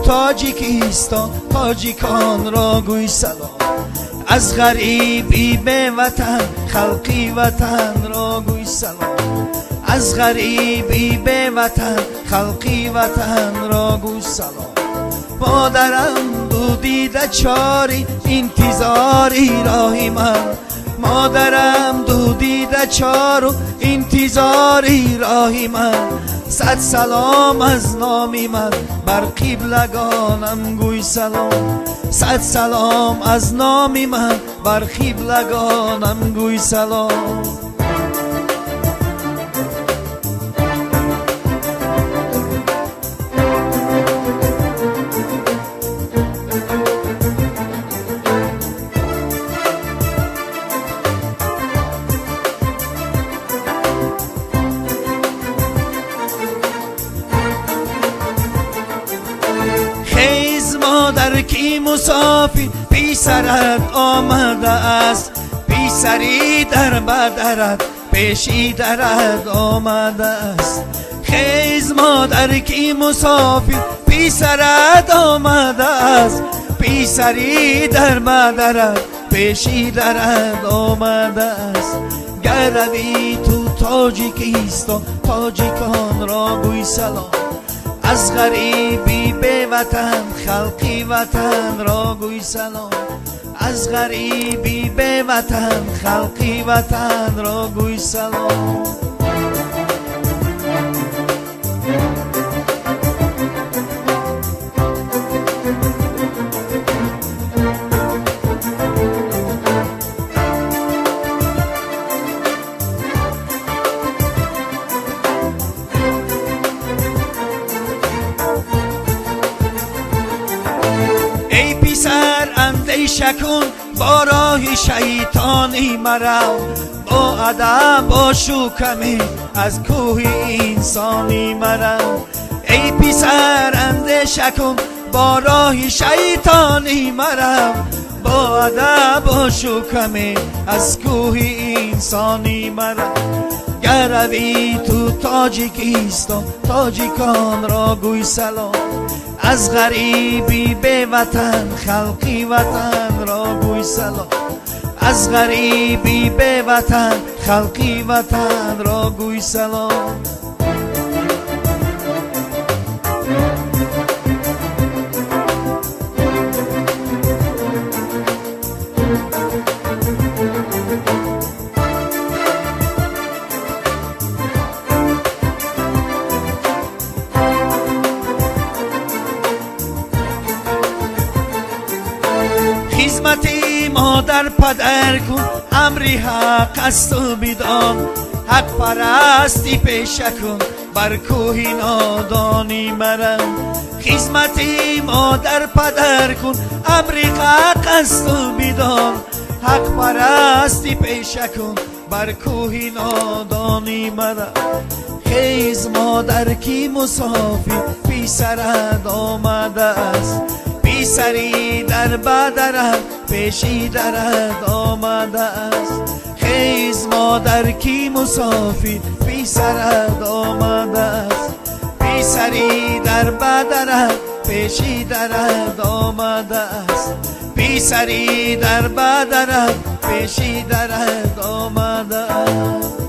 تاجیکستان تاجیکان را گوی سلام. از غریبی به وطن خلقی وطن را گوی سلام. از غریبی به وطن خلقی وطن را گوی سلام. مادرم دو دیده چاری انتظاری راهی من. مادرم دو دیده چارو انتظاری راهی من. صد سلام از نامی من بر قبلگانم گوی سلام. صد سلام از نامی من بر قبلگانم گوی سلام. مادر کی مسافر بی سرت آمده است. بی سری در بدرت پیشی درت آمده است. خیز مادر کی مسافر بی سرت آمده است. بی سری در بدرت پیشی درت آمده است. گر روی تو تاجیکستان تاجیکان را گوی سلام. از غریبی به وطن خلقی وطن را گوی سلام. از غریبی به وطن خلقی وطن را گوی سلام. ای پسر اندیشه کن با راه شیطانی مرو. با ادب با شوکمی از کوه انسانی مرو. ای پسر اندیشه کن با راه شیطانی مرو. با ادب با شوکمی از کوه انسانی مرو. گر روی تو تاجیکستان تاجیکان را گوی سلام. از غریبی به وطن خلقی وطن را گوی سلام. از غریبی به وطن خلقی وطن را گوی سلام. خدمتی مادر پدر کن امری حق است و بدان. حق پرستی پیشه کن بر کوه نادانی مرم. خدمتی مادر پدر کن امری حق است و بدان. حق پرستی پیشه کن بر کوه نادانی مرم. خیز مادر کی مسافر بی سرت آمده است. بی سری در بدرت پیشی درت آمده است. خیز مادر کی مسافر بی سرت آمده است. بی سری در بدرت پیشی درت آمده است. بی سری در بدرت پیشی درت آمده است.